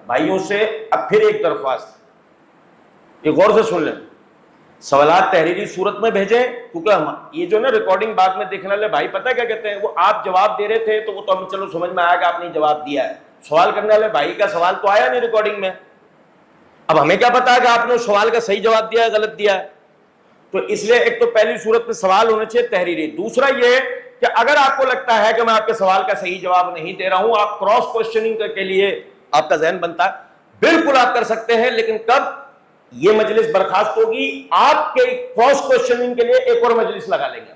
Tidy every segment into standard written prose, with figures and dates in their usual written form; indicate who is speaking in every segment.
Speaker 1: بھائیوں سے اب پھر ایک درخواست، یہ غور سے سن لیں، سوالات تحریری صورت میں بھیجیں، کیونکہ ہم یہ جو نا ریکارڈنگ بعد میں دیکھنے والے بھائی پتہ کیا کہتے ہیں، وہ آپ جواب دے رہے تھے تو وہ تو ہم چلو سمجھ میں آیا کہ آپ نے جواب دیا ہے، سوال کرنے والے بھائی کا سوال تو آیا نہیں ریکارڈنگ میں، اب ہمیں کیا پتا ہے کہ آپ نے اس سوال کا صحیح جواب دیا ہے غلط دیا ہے؟ تو اس لیے ایک تو پہلی صورت میں سوال ہونا چاہیے تحریری، دوسرا یہ کہ اگر آپ کو لگتا ہے کہ میں آپ کے سوال کا صحیح جواب نہیں دے رہا ہوں، آپ کراس کوشچننگ کے لیے آپ کا ذہن بنتا ہے، بالکل آپ کر سکتے ہیں، لیکن کب یہ مجلس برخاست ہوگی آپ کے کراس کوشچننگ کے لیے ایک اور مجلس لگا لیں گے،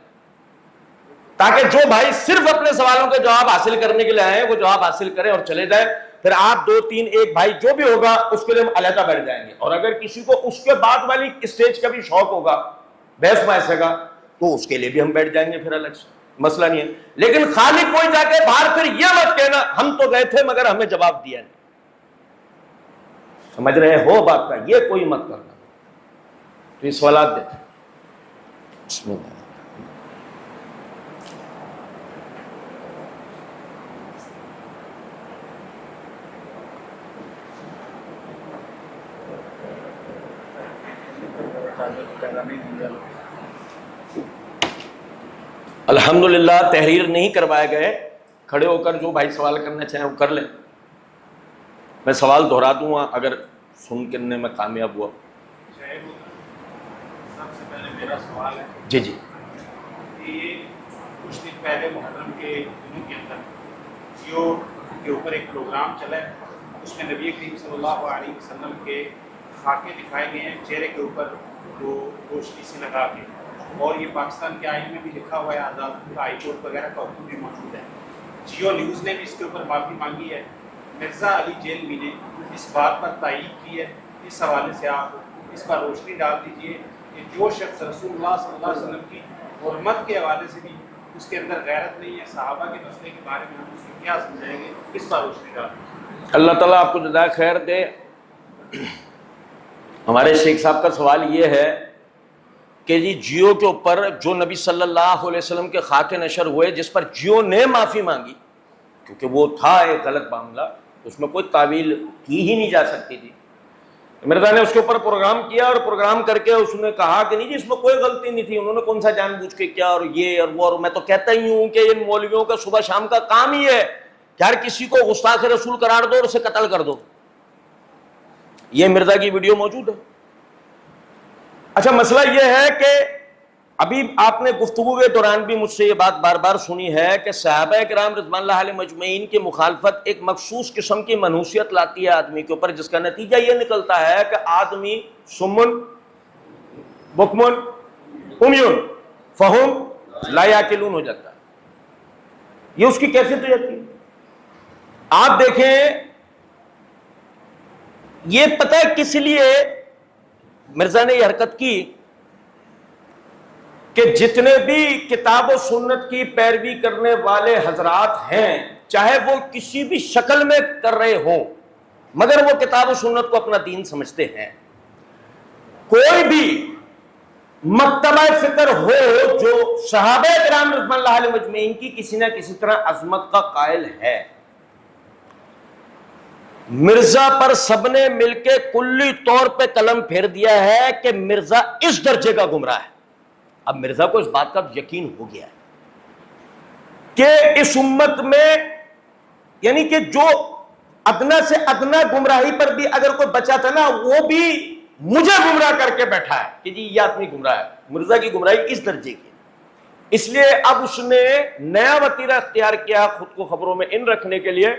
Speaker 1: تاکہ جو بھائی صرف اپنے سوالوں کے جواب حاصل کرنے کے لیے آئے ہیں وہ جواب حاصل کریں اور چلے جائیں، پھر آپ دو تین ایک بھائی جو بھی ہوگا اس کے لیے ہم علیحدہ بیٹھ جائیں گے، اور اگر کسی کو اس کے بعد والی اسٹیج کا بھی شوق ہوگا بحث مباحثے کا تو اس کے لیے بھی ہم بیٹھ جائیں گے، پھر الگ سے مسئلہ نہیں ہے، لیکن خالی کوئی جا کے باہر پھر یہ مت کہنا ہم تو گئے تھے مگر ہمیں جواب دیا نہیں، سمجھ رہے ہو بات کا، یہ کوئی مت کرنا، تو یہ سوالات دیتے ہیں۔ بسم اللہ۔ الحمدللہ تحریر نہیں کروائے گئے، کھڑے ہو کر جو بھائی سوال کرنا چاہیں وہ کر لیں، میں سوال دہرا دوں گا اگر سن کرنے میں کامیاب ہوا۔
Speaker 2: سب سے پہلے میرا سوال ہے
Speaker 1: جی جی،
Speaker 2: کہ کچھ دن پہلے محرم کے دنوں کے اندر جیو کے اوپر ایک پروگرام چلا ہے، اس میں نبی کریم صلی اللہ علیہ وسلم کے خاکے دکھائے گئے ہیں چہرے کے اوپر وہ روشنی سے لگا کے، اور یہ پاکستان کے آئین میں بھی لکھا ہوا ہے، آزاد ہائی کورٹ وغیرہ کا حکم بھی موجود ہے۔ جیو نیوز نے بھی اس کے اوپر معافی مانگی ہے، مرزا علی جیلوی نے اس بات پر تائید کی ہے، اس حوالے سے آپ اس پر روشنی ڈال دیجئے کہ جو شخص رسول اللہ صلی اللہ علیہ وسلم کی حرمت کے حوالے سے بھی اس کے اندر غیرت نہیں ہے، صحابہ کے مسئلے کے بارے میں ہم اس کو کیا سمجھائیں گے، اس پر روشنی ڈال دیجیے۔
Speaker 1: اللہ تعالیٰ آپ کو جزائے خیر دے۔ ہمارے شیخ صاحب کا سوال یہ ہے کہ جی جیو کے اوپر جو نبی صلی اللہ علیہ وسلم کے خاکے نشر ہوئے جس پر جیو نے معافی مانگی، کیونکہ وہ تھا ایک غلط معاملہ، اس میں کوئی تعویل کی ہی نہیں جا سکتی تھی، مرزا نے اس کے اوپر پروگرام کیا اور پروگرام کر کے اس نے کہا کہ نہیں جی اس میں کوئی غلطی نہیں تھی، انہوں نے کون سا جان بوجھ کے کیا اور یہ اور وہ، اور میں تو کہتا ہی ہوں کہ ان مولویوں کا صبح شام کا کام ہی ہے کہ ہر کسی کو گستاخ رسول قرار دو اور اسے قتل کر دو۔ یہ مرزا کی ویڈیو موجود ہے۔ اچھا مسئلہ یہ ہے کہ ابھی آپ نے گفتگو کے دوران بھی مجھ سے یہ بات بار بار سنی ہے کہ صحابہ کرام رضوان اللہ علیہ مجمعین کی مخالفت ایک مخصوص قسم کی منحوسیت لاتی ہے آدمی کے اوپر، جس کا نتیجہ یہ نکلتا ہے کہ آدمی سمن بکمن امیون فہم لا یاقلون ہو جاتا ہے، یہ اس کی کیفیت ہو جاتی ہے۔ آپ دیکھیں یہ پتہ ہے کس لیے مرزا نے یہ حرکت کی کہ جتنے بھی کتاب و سنت کی پیروی کرنے والے حضرات ہیں چاہے وہ کسی بھی شکل میں کر رہے ہوں مگر وہ کتاب و سنت کو اپنا دین سمجھتے ہیں، کوئی بھی مکتبہ فکر ہو جو صحابہ کرام رضوان اللہ علیہ مجمعین کی کسی نہ کسی طرح عظمت کا قائل ہے، مرزا پر سب نے مل کے کلی طور پہ قلم پھیر دیا ہے کہ مرزا اس درجے کا گمراہ ہے۔ اب مرزا کو اس بات کا یقین ہو گیا ہے کہ اس امت میں یعنی کہ جو ادنا سے ادنا گمراہی پر بھی اگر کوئی بچا تھا نا وہ بھی مجھے گمراہ کر کے بیٹھا ہے کہ جی یہ آدمی گمراہ ہے۔ مرزا کی گمراہی اس درجے کی، اس لیے اب اس نے نیا وتیرہ اختیار کیا خود کو خبروں میں ان رکھنے کے لیے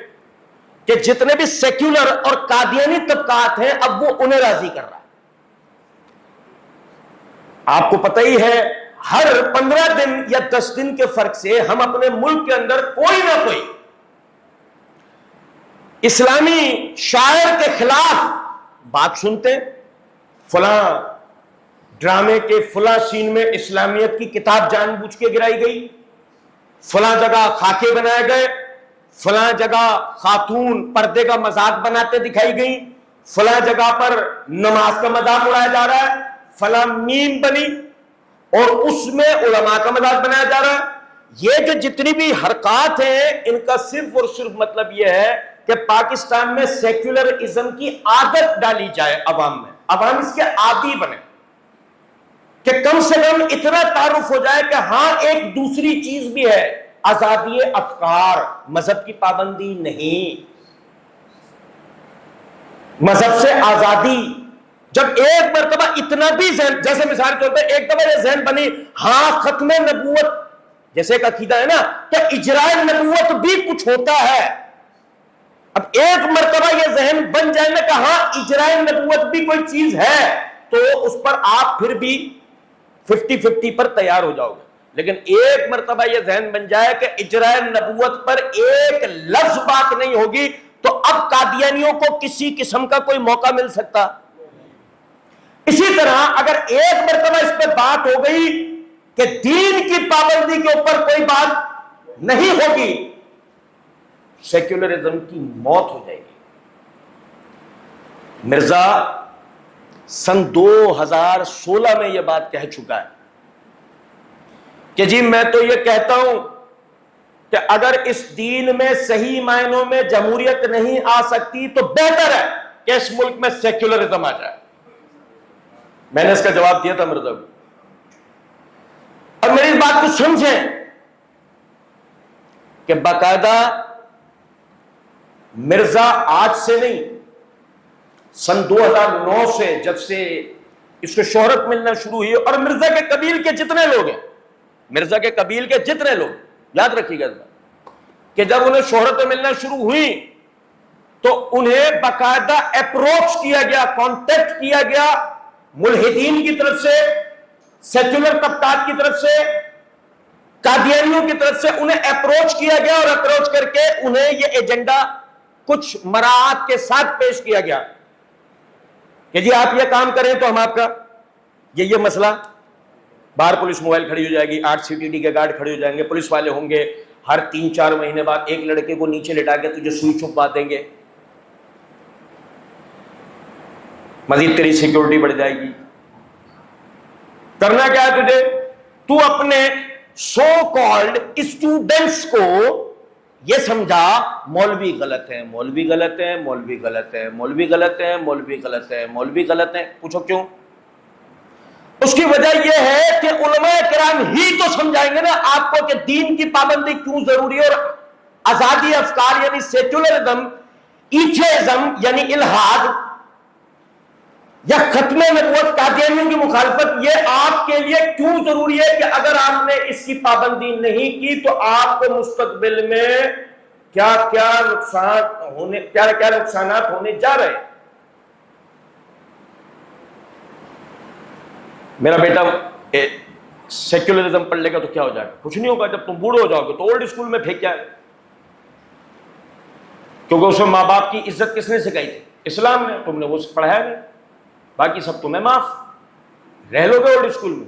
Speaker 1: کہ جتنے بھی سیکولر اور قادیانی طبقات ہیں اب وہ انہیں راضی کر رہا ہے۔ آپ کو پتہ ہی ہے ہر 15 دن یا 10 دن کے فرق سے ہم اپنے ملک کے اندر کوئی نہ کوئی اسلامی شاعر کے خلاف بات سنتے، فلاں ڈرامے کے فلاں سین میں اسلامیت کی کتاب جان بوجھ کے گرائی گئی، فلاں جگہ خاکے بنائے گئے، فلاں جگہ خاتون پردے کا مذاق بناتے دکھائی گئی، فلاں جگہ پر نماز کا مذاق اڑایا جا رہا ہے، فلاں میم بنی اور اس میں علماء کا مذاق بنایا جا رہا ہے۔ یہ جو جتنی بھی حرکات ہیں ان کا صرف اور صرف مطلب یہ ہے کہ پاکستان میں سیکولرزم کی عادت ڈالی جائے عوام میں، عوام اس کے عادی بنے، کہ کم سے کم اتنا تعارف ہو جائے کہ ہاں ایک دوسری چیز بھی ہے، آزادی افکار، مذہب کی پابندی نہیں، مذہب سے آزادی۔ جب ایک مرتبہ اتنا بھی ذہن، جیسے مثال کے طور پہ ایک دفعہ یہ ذہن بنی ہاں ختم نبوت، جیسے ایک عقیدہ ہے نا کہ اجراء نبوت بھی کچھ ہوتا ہے، اب ایک مرتبہ یہ ذہن بن جائے نا کہ ہاں اجراء نبوت بھی کوئی چیز ہے، تو اس پر آپ پھر بھی 50-50 پر تیار ہو جاؤ گے۔ لیکن ایک مرتبہ یہ ذہن بن جائے کہ اجراء نبوت پر ایک لفظ بات نہیں ہوگی، تو اب قادیانیوں کو کسی قسم کا کوئی موقع مل سکتا؟ اسی طرح اگر ایک مرتبہ اس پہ بات ہو گئی کہ دین کی پابندی کے اوپر کوئی بات نہیں ہوگی، سیکولرزم کی موت ہو جائے گی۔ مرزا سن 2016 میں یہ بات کہہ چکا ہے کہ جی میں تو یہ کہتا ہوں کہ اگر اس دین میں صحیح معنوں میں جمہوریت نہیں آ سکتی تو بہتر ہے کہ اس ملک میں سیکولرزم آ جائے۔ میں نے اس کا جواب دیا تھا مرزا کو، اور میری اس بات کو سمجھیں کہ باقاعدہ مرزا آج سے نہیں، سن 2009 سے جب سے اس کو شہرت ملنا شروع ہوئی، اور مرزا کے قبیل کے جتنے لوگ ہیں، مرزا کے قبیل کے جتنے لوگ، یاد رکھیے گا کہ جب انہیں شہرت ملنا شروع ہوئی تو انہیں باقاعدہ اپروچ کیا گیا، کانٹیکٹ کیا گیا ملحدین کی طرف سے، سیکولر طبقات کی طرف سے، قادیانیوں کی طرف سے انہیں اپروچ کیا گیا، اور اپروچ کر کے انہیں یہ ایجنڈا کچھ مراعات کے ساتھ پیش کیا گیا کہ جی آپ یہ کام کریں تو ہم آپ کا یہ مسئلہ، باہر پولیس موبائل کھڑی ہو جائے گی، 8 CTD کے گارڈ کھڑے ہو جائیں گے، پولیس والے ہوں گے، ہر 3-4 مہینے بعد ایک لڑکے کو نیچے لٹا کے تجھے سوئی چھپا دیں گے، مزید تیری سیکیورٹی بڑھ جائے گی۔ کرنا کیا ہے تجھے؟ تو اپنے سو کالڈ اسٹوڈنٹس کو یہ سمجھا مولوی غلط ہیں، مولوی غلط ہیں، مولوی غلط ہیں، مولوی غلط ہیں، مولوی غلط ہیں، مولوی غلط ہیں۔ پوچھو کیوں؟ اس کی وجہ یہ ہے کہ علماء کرام ہی تو سمجھائیں گے نا آپ کو کہ دین کی پابندی کیوں ضروری ہے، اور آزادی افکار یعنی سیکولرزم، ایتھیزم یعنی الحاد، یا ختم نبوت، قادیانیوں کی مخالفت، یہ آپ کے لیے کیوں ضروری ہے کہ اگر آپ نے اس کی پابندی نہیں کی تو آپ کو مستقبل میں کیا کیا نقصانات ہونے جا رہے ہیں۔ میرا بیٹا سیکولرزم پڑھ لے گا تو کیا ہو جائے گا؟ کچھ نہیں ہوگا۔ جب تم بوڑھے ہو جاؤ گے تو اولڈ اسکول میں پھینک جائے، کیونکہ اس میں ماں باپ کی عزت کس نے سکھائی تھی؟ اسلام نے۔ تم نے وہ پڑھایا نہیں، باقی سب تمہیں معاف، رہ لو گے اولڈ اسکول میں۔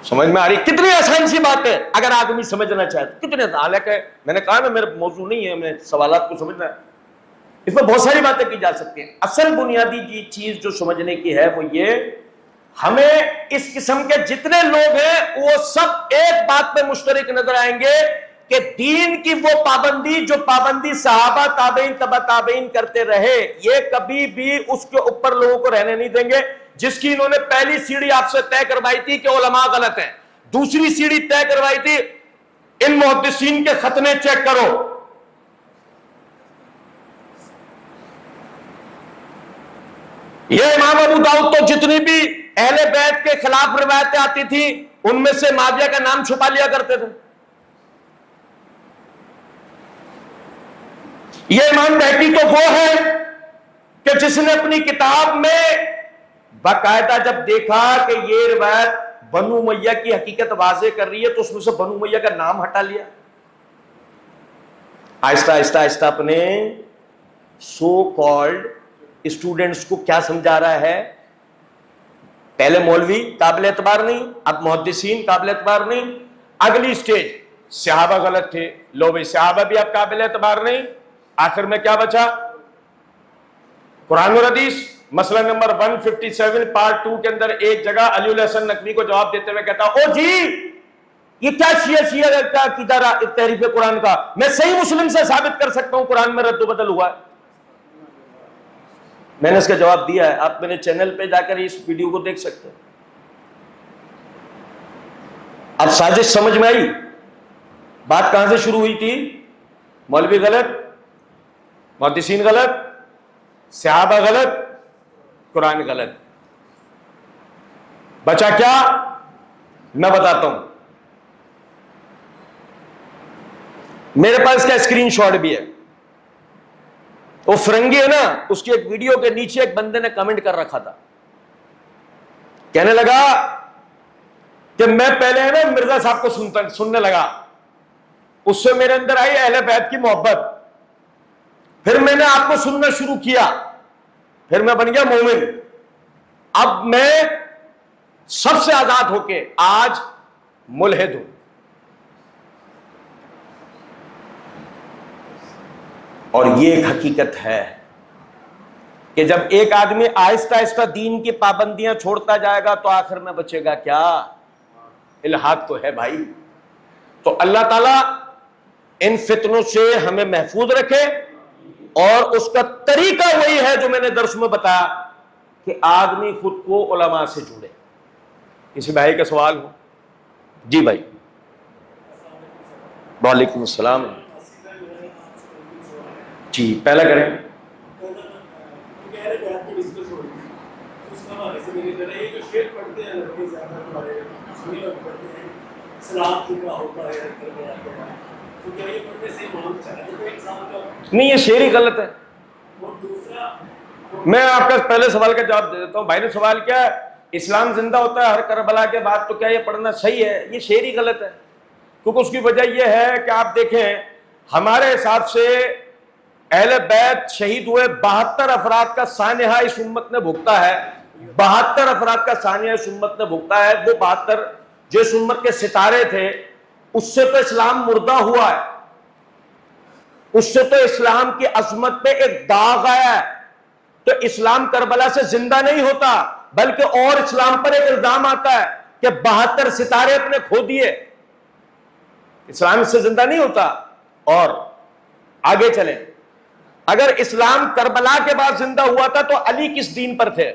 Speaker 1: سمجھ میں آ رہی؟ کتنی آسان سی بات ہے اگر آدمی سمجھنا چاہے تو، کتنے حالانکہ میں نے کہا نا میرا موضوع نہیں ہے، میں سوالات کو سمجھنا ہے، اس میں بہت ساری باتیں کی جا سکتی ہیں۔ اصل بنیادی چیز جو سمجھنے کی ہے وہ یہ، ہمیں اس قسم کے جتنے لوگ ہیں وہ سب ایک بات پہ مشترک نظر آئیں گے کہ دین کی وہ پابندی جو پابندی صحابہ تابعین تبع تابعین کرتے رہے، یہ کبھی بھی اس کے اوپر لوگوں کو رہنے نہیں دیں گے۔ جس کی انہوں نے پہلی سیڑھی آپ سے طے کروائی تھی کہ علماء غلط ہیں، دوسری سیڑھی طے کروائی تھی ان محدثین کے ختنے چیک کرو، یہ امام ابو داؤد تو جتنی بھی اہل بیت کے خلاف روایتیں آتی تھی ان میں سے معاویہ کا نام چھپا لیا کرتے تھے۔ یہ امام بہقی تو وہ ہے کہ جس نے اپنی کتاب میں باقاعدہ جب دیکھا کہ یہ روایت بنو امیہ کی حقیقت واضح کر رہی ہے تو اس میں سے بنو امیہ کا نام ہٹا لیا۔ آہستہ آہستہ آہستہ اپنے سو کالڈ اسٹوڈنٹس کو کیا سمجھا رہا ہے؟ پہلے مولوی قابل اعتبار نہیں، اب محدثین قابل اعتبار نہیں، اگلی سٹیج صحابہ غلط تھے، لو بھائی صحابہ بھی اب قابل اعتبار نہیں، آخر میں کیا بچا؟ قرآن اور حدیث۔ مسئلہ نمبر 157 پارٹ 2 کے اندر ایک جگہ علی الحسن نقوی کو جواب دیتے ہوئے کہتا او جی یہ کیا شیعہ کا عقیدہ تحریف قرآن کا؟ میں صحیح مسلم سے ثابت کر سکتا ہوں قرآن میں رد و بدل ہوا ہے. میں نے اس کا جواب دیا ہے، آپ میرے چینل پہ جا کر اس ویڈیو کو دیکھ سکتے ہیں. اب سازش سمجھ میں آئی؟ بات کہاں سے شروع ہوئی تھی؟ مولوی غلط، محدثین غلط، صحابہ غلط، قرآن غلط. بچا کیا؟ میں بتاتا ہوں. میرے پاس کا اسکرین شاٹ بھی ہے. وہ فرنگی ہے نا، اس کی ایک ویڈیو کے نیچے ایک بندے نے کمنٹ کر رکھا تھا، کہنے لگا کہ میں پہلے ہے نا مرزا صاحب کو سننے لگا، اس سے میرے اندر آئی اہل بیت کی محبت، پھر میں نے آپ کو سننا شروع کیا، پھر میں بن گیا مومن. اب میں سب سے آزاد ہو کے آج ملحد ہوں. اور یہ ایک حقیقت ہے کہ جب ایک آدمی آہستہ آہستہ دین کی پابندیاں چھوڑتا جائے گا تو آخر میں بچے گا کیا؟ الحاد تو ہے بھائی. تو اللہ تعالیٰ ان فتنوں سے ہمیں محفوظ رکھے، اور اس کا طریقہ وہی ہے جو میں نے درس میں بتایا کہ آدمی خود کو علماء سے جوڑے. کسی بھائی کا سوال ہو؟ جی بھائی. وعلیکم السلام. جی پہلا کریں. نہیں، یہ شعر ہی غلط ہے. میں آپ کا پہلے سوال کا جواب دے دیتا ہوں. بھائی نے سوال کیا، اسلام زندہ ہوتا ہے ہر کربلا کے بعد، تو کیا یہ پڑھنا صحیح ہے؟ یہ شعر ہی غلط ہے. کیونکہ اس کی وجہ یہ ہے کہ آپ دیکھیں ہمارے حساب سے اہل بیت شہید ہوئے 72 افراد کا سانحہ اس امت نے بھگتا ہے. 72 افراد کا سانحہ اس امت نے بھگتا ہے. وہ 72 جو اس امت کے ستارے تھے، اس سے تو اسلام مردہ ہوا ہے، اس سے تو اسلام کی عظمت پہ ایک داغ آیا ہے. تو اسلام کربلا سے زندہ نہیں ہوتا، بلکہ اور اسلام پر ایک الزام آتا ہے کہ 72 ستارے اپنے کھو دیے. اسلام اس سے زندہ نہیں ہوتا. اور آگے چلیں، اگر اسلام کربلا کے بعد زندہ ہوا تھا تو علی کس دین پر تھے؟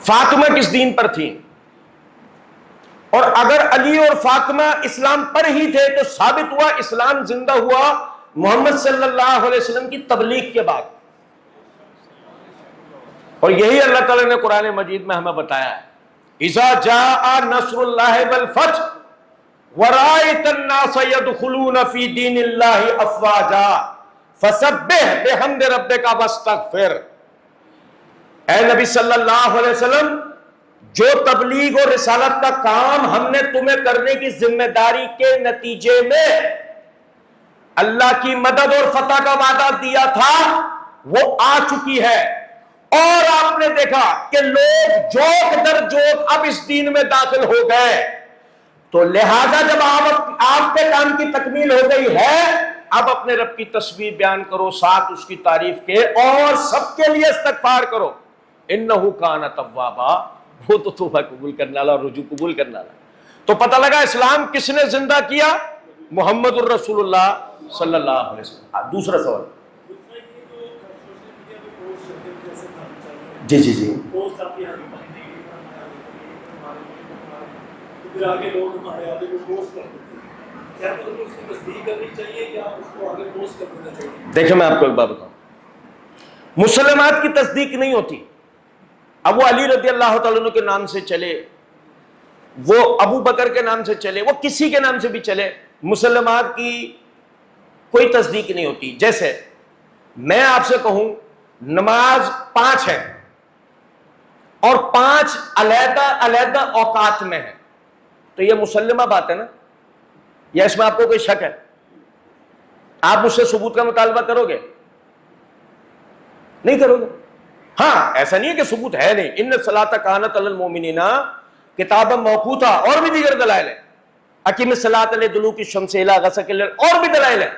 Speaker 1: فاطمہ کس دین پر تھی؟ اور اگر علی اور فاطمہ اسلام پر ہی تھے تو ثابت ہوا اسلام زندہ ہوا محمد صلی اللہ علیہ وسلم کی تبلیغ کے بعد. اور یہی اللہ تعالیٰ نے قرآن مجید میں ہمیں بتایا ہے، اذا جاء نصر اللہ والفتح ورأيت الناس يدخلون في دين الله افواجا فسبح بحمد ربك واستغفر. اے نبی صلی اللہ علیہ وسلم، جو تبلیغ اور رسالت کا کام ہم نے تمہیں کرنے کی ذمہ داری کے نتیجے میں اللہ کی مدد اور فتح کا وعدہ دیا تھا، وہ آ چکی ہے. اور آپ نے دیکھا کہ لوگ جوک در جوک اب اس دین میں داخل ہو گئے. تو لہذا جب آپ کے کام کی تکمیل ہو گئی ہے، اب اپنے رب کی تسبیح بیان کرو، ساتھ اس کی تعریف کے، اور سب کے لیے استغفار کرو. انہ کان توابا، وہ تو توبہ قبول کرنے والا اور رجوع قبول کرنے والا. تو پتہ لگا اسلام کس نے زندہ کیا؟ محمد الرسول اللہ صلی اللہ علیہ وسلم. دوسرا سوال. جی جی جی. دیکھیں میں آپ کو ایک بات بتاؤں، مسلمات کی تصدیق نہیں ہوتی. اب وہ علی رضی اللہ تعالیٰ عنہ کے نام سے چلے، وہ ابو بکر کے نام سے چلے، وہ کسی کے نام سے بھی چلے، مسلمات کی کوئی تصدیق نہیں ہوتی. جیسے میں آپ سے کہوں نماز 5 ہے اور 5 علیحدہ علیحدہ اوقات میں ہے، تو یہ مسلمہ بات ہے نا؟ یا اس میں آپ کو کوئی شک ہے؟ آپ مجھ سے ثبوت کا مطالبہ کرو گے؟ نہیں کرو گے. ہاں ایسا نہیں ہے کہ ثبوت ہے نہیں. ان الصلاۃ کانت علی المؤمنین کتابا موقوتا، اور بھی دیگر دلائل ہیں. اقیم الصلاۃ لدلوک الشمس الی غسق اللیل، اور بھی دلائل ہیں.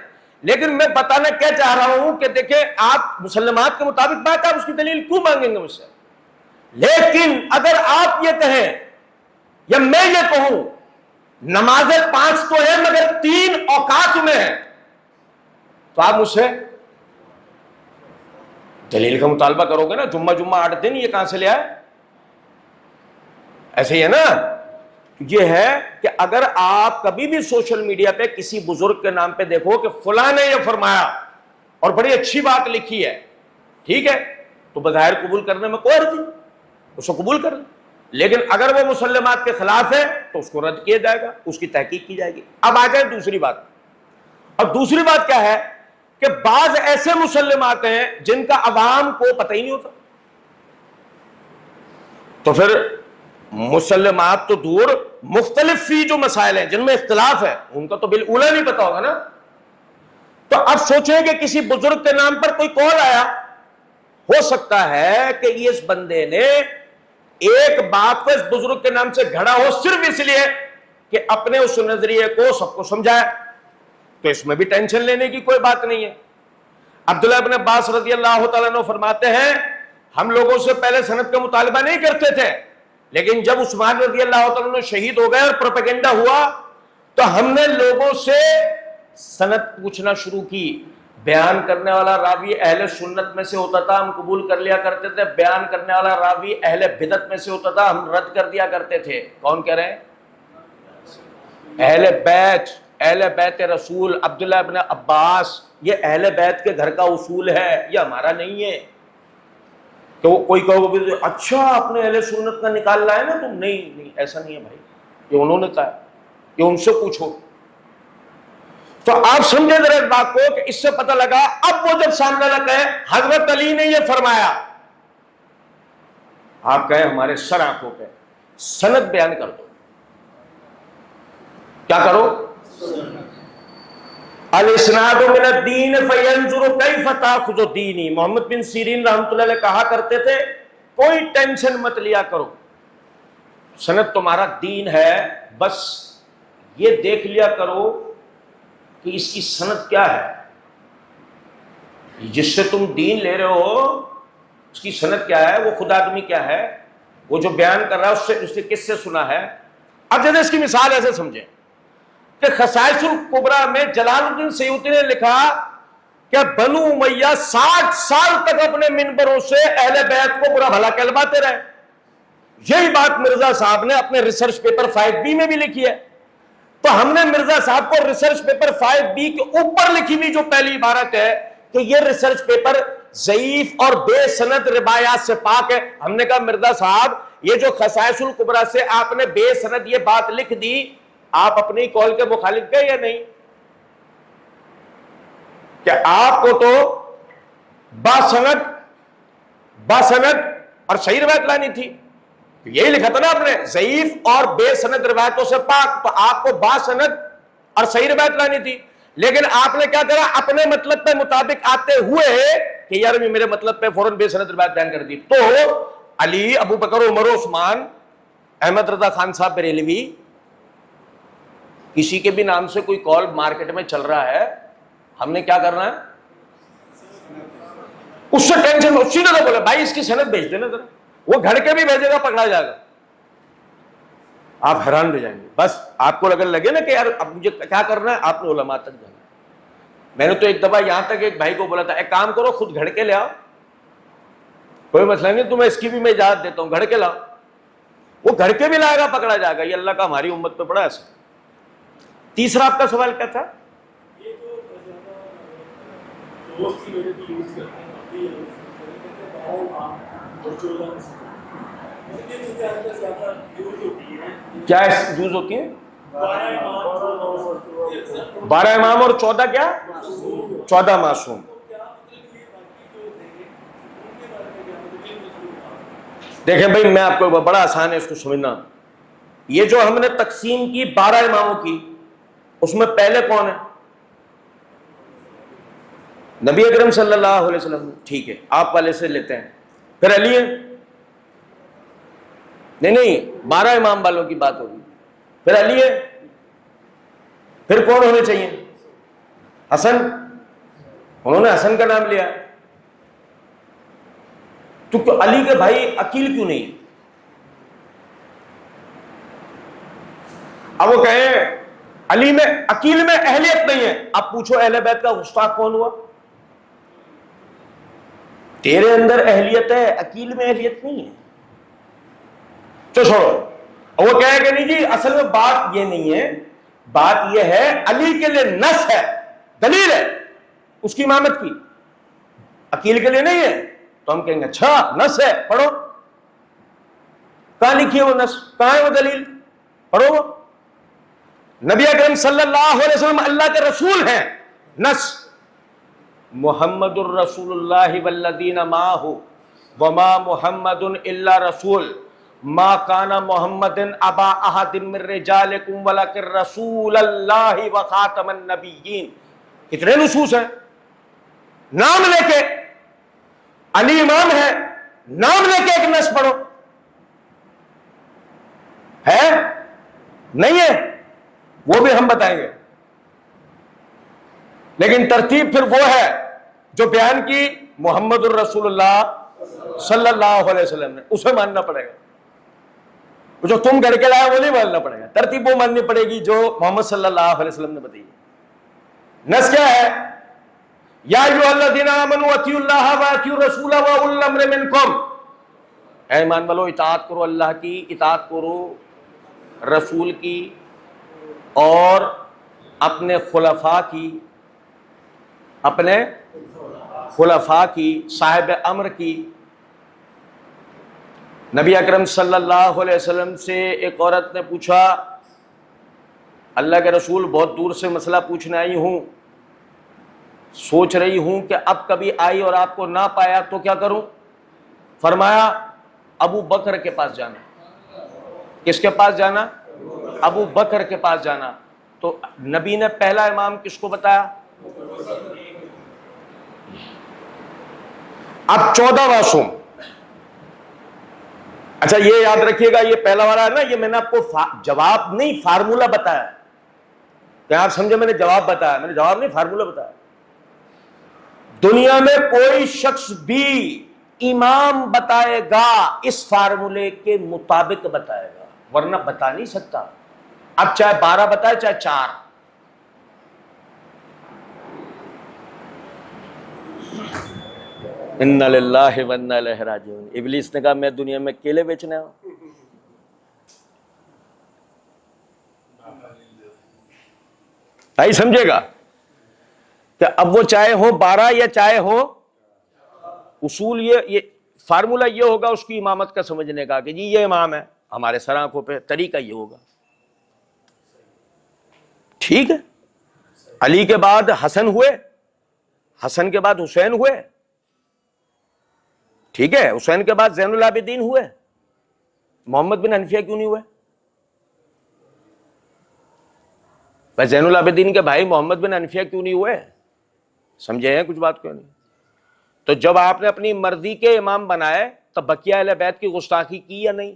Speaker 1: لیکن میں بتانا کیا چاہ رہا ہوں کہ دیکھیں آپ مسلمات کے مطابق بات، آپ اس کی دلیل کیوں مانگیں گے مجھ سے؟ لیکن اگر آپ یہ کہیں یا میں یہ کہوں نمازیں 5 تو ہیں مگر 3 اوقات میں ہیں، تو آپ مجھ سے دلیل کا مطالبہ کرو گے نا، جمعہ 8 دن، یہ کہاں سے لے آئے؟ ایسے ہی ہے نا. یہ ہے کہ اگر آپ کبھی بھی سوشل میڈیا پہ کسی بزرگ کے نام پہ دیکھو کہ فلاں نے یہ فرمایا اور بڑی اچھی بات لکھی ہے، ٹھیک ہے، تو بظاہر قبول کرنے میں کوئی حرج نہیں، اس کو قبول کر لیں. لیکن اگر وہ مسلمات کے خلاف ہے تو اس کو رد کیا جائے گا، اس کی تحقیق کی جائے گی. اب آ جائے دوسری بات. اور دوسری بات کیا ہے کہ بعض ایسے مسلمات ہیں جن کا عوام کو پتہ ہی نہیں ہوتا. تو پھر مسلمات تو دور، مختلف فی جو مسائل ہیں جن میں اختلاف ہے ان کا تو بالکل نہیں پتا ہوگا نا. تو اب سوچیں کہ کسی بزرگ کے نام پر کوئی کال آیا، ہو سکتا ہے کہ اس بندے نے ایک بات کو اس بزرگ کے نام سے گھڑا ہو صرف اس لیے کہ اپنے اس نظریے کو سب کو سمجھائے، تو اس میں بھی ٹینشن لینے کی کوئی بات نہیں ہے. عبداللہ ابن عباس رضی اللہ تعالیٰ عنہ فرماتے ہیں ہم لوگوں سے پہلے سند کا مطالبہ نہیں کرتے تھے، لیکن جب عثمان رضی اللہ تعالیٰ عنہ شہید ہو گئے اور پروپیگنڈا ہوا تو ہم نے لوگوں سے سند پوچھنا شروع کی. بیان کرنے والا راوی اہل سنت میں سے ہوتا تھا، ہم قبول کر لیا کرتے تھے. بیان کرنے والا راوی اہل بدعت میں سے ہوتا تھا، ہم رد کر دیا کرتے تھے. کون کہہ رہے ہیں؟ اہل بیت رسول. عبداللہ ابن عباس، یہ اہل بیت کے گھر کا اصول ہے، یہ ہمارا نہیں ہے. تو کوئی کہو گے اچھا آپ نے اہل سنت کا نکال لایا نا تم. نہیں ایسا نہیں ہے بھائی، یہ انہوں نے کہا، یہ ان سے پوچھو. تو آپ سمجھے ذرا اس بات کو کہ اس سے پتہ لگا. اب وہ جب سامنے لگا ہے حضرت علی نے یہ فرمایا، آپ کہیں ہمارے سر آنکھوں پہ سند بیان کر دو. کیا کرو؟ الاسناد من الدین فینظر کیف تاخذ دینی. محمد بن سیرین رحمۃ اللہ علیہ کہا کرتے تھے کوئی ٹینشن مت لیا کرو، سند تمہارا دین ہے، بس یہ دیکھ لیا کرو کہ اس کی سند کیا ہے. جس سے تم دین لے رہے ہو اس کی سند کیا ہے، وہ خدا آدمی کیا ہے، وہ جو بیان کر رہا ہے اس سے کس سے سنا ہے. اب جیسے اس کی مثال ایسے سمجھیں کہ خصائص الکبریٰ میں جلال الدین سیوطی نے لکھا کہ بنو امیہ 60 سال تک اپنے منبروں سے اہل بیت کو برا بھلا کہلواتے رہے. یہی بات مرزا صاحب نے اپنے ریسرچ پیپر 5B میں بھی لکھی ہے. تو ہم نے مرزا صاحب کو ریسرچ پیپر 5B کے اوپر لکھی ہوئی جو پہلی عبارت ہے کہ یہ ریسرچ پیپر ضعیف اور بے سند روایات سے پاک ہے، ہم نے کہا مرزا صاحب یہ جو خصائص الکبریٰ سے آپ نے بے سند یہ بات لکھ دی، آپ اپنی قول کے مخالف گئے یا نہیں؟ کہ آپ کو تو باسند اور صحیح روایت لانی تھی. یہی لکھا تھا نا آپ نے، ضعیف اور بے سند روایتوں سے پاک، تو آپ کو باسند اور صحیح روایت لانی تھی. لیکن آپ نے کیا کرا، اپنے مطلب پہ مطابق آتے ہوئے کہ یار میرے مطلب پہ فوراً بے سند روایت بیان کر دی. تو علی، ابو بکر، عمر، عثمان، احمد رضا خان صاحب بریلوی، کسی کے بھی نام سے کوئی کال مارکیٹ میں چل رہا ہے، ہم نے کیا کرنا ہے؟ اس سے ٹینشن سیدھے تو بولے بھائی اس کی سند بھیج دینا ذرا، وہ گھڑ کے بھی بھیجے گا، پکڑا جائے گا. آپ حیران رہ جائیں گے. بس آپ کو اگر لگے نا کہ یار اب مجھے کیا کرنا ہے، آپ نے علماء تک جانا. میں نے تو ایک دفعہ یہاں تک ایک بھائی کو بولا تھا ایک کام کرو خود گھڑ کے لے آؤ، کوئی مسئلہ نہیں، تمہیں اس کی بھی میں اجازت دیتا ہوں، گھڑ کے لاؤ. وہ گھڑ کے بھی لائے گا، پکڑا جائے گا. یہ اللہ کا ہماری امت پہ بڑا ایسا. تیسرا آپ کا سوال کیا تھا؟ کیا یوز ہوتی ہے؟ 12 امام اور 14 کیا؟ 14 معصوم. دیکھیں بھائی میں آپ کو بڑا آسان ہے اس کو سمجھنا. یہ جو ہم نے تقسیم کی 12 اماموں کی، اس میں پہلے کون ہے؟ نبی اکرم صلی اللہ علیہ وسلم. ٹھیک ہے، آپ والے سے لیتے ہیں. پھر علی ہے؟ نہیں 12 امام والوں کی بات ہوگی. پھر علی ہے؟ پھر کون ہونے چاہیے؟ حسن. انہوں نے حسن کا نام لیا. تو علی کے بھائی عقیل کیوں نہیں؟ اب وہ کہیں علی میں عقیل میں اہلیت نہیں ہے، اب پوچھو اہل بیت کا گستاخ کون ہوا؟ تیرے اندر اہلیت ہے، عقیل میں اہلیت نہیں ہے، تو چھوڑو۔ اور وہ کہے کہ نہیں جی اصل میں بات یہ نہیں ہے، بات یہ ہے علی کے لیے نص ہے، دلیل ہے اس کی امامت کی، عقیل کے لیے نہیں ہے، تو ہم کہیں گے اچھا نص ہے، پڑھو، کہاں لکھی ہے وہ نص، کہاں ہے وہ دلیل، پڑھو۔ وہ نبی اکرم صلی اللہ علیہ وسلم اللہ کے رسول ہیں، نص محمد الرسول اللہ والذین معہ وما محمد الا رسول ما کان محمد ابا احد من رجالکم ولکن رسول اللہ وخاتم النبیین۔ کتنے نصوص ہیں، نام لے کے علی امام ہے، نام لے کے ایک نص پڑھو، ہے نہیں ہے وہ بھی ہم بتائیں گے، لیکن ترتیب پھر وہ ہے جو بیان کی محمد الرسول اللہ صلی اللہ علیہ وسلم نے، اسے ماننا پڑے گا، جو تم کر کے لائے وہ نہیں ماننا پڑے گا، ترتیب وہ ماننی پڑے گی جو محمد صلی اللہ علیہ وسلم نے بتائی۔ نص کیا ہے؟ یا ایھا الذین آمنوا اطیعوا اللہ واطیعوا الرسول واولی الامر منکم، اے ایمان والو اطاعت کرو اللہ کی، اطاعت کرو رسول کی اور اپنے خلفاء کی، اپنے خلفاء کی، صاحب امر کی۔ نبی اکرم صلی اللہ علیہ وسلم سے ایک عورت نے پوچھا، اللہ کے رسول بہت دور سے مسئلہ پوچھنے آئی ہوں، سوچ رہی ہوں کہ اب کبھی آئی اور آپ کو نہ پایا تو کیا کروں؟ فرمایا ابو بکر کے پاس جانا۔ کس کے پاس جانا؟ ابو بکر کے پاس جانا۔ تو نبی نے پہلا امام کس کو بتایا؟ اب 14واں سوم، اچھا یہ یاد رکھیے گا، یہ پہلا والا ہے نا، یہ میں نے آپ کو جواب نہیں فارمولہ بتایا، کہ آپ سمجھے میں نے جواب بتایا، میں نے جواب نہیں فارمولہ بتایا۔ دنیا میں کوئی شخص بھی امام بتائے گا اس فارمولے کے مطابق بتائے گا، ورنہ بتا نہیں سکتا۔ اب چاہے 12 بتائے چاہے 4۔ انا للہ و انا الیہ راجعون۔ ابلیس نے کہا میں دنیا میں کیلے بیچنے ہوں، بھائی سمجھے گا کہ اب وہ چاہے ہو 12 یا چاہے ہو، اصول یہ فارمولہ یہ ہوگا اس کی امامت کا سمجھنے کا کہ جی یہ امام ہے ہمارے سر آنکھوں پہ، طریقہ یہ ہوگا، ٹھیک ہے۔ علی کے بعد حسن ہوئے، حسن کے بعد حسین ہوئے، ٹھیک ہے، حسین کے بعد زین العابدین ہوئے، محمد بن حنفیہ کیوں نہیں ہوئے؟ بھائی زین العابدین کے بھائی محمد بن حنفیہ کیوں نہیں ہوئے؟ سمجھے ہیں کچھ بات کیوں نہیں؟ تو جب آپ نے اپنی مرضی کے امام بنائے تو بقیہ اہل بیت کی گستاخی کی یا نہیں؟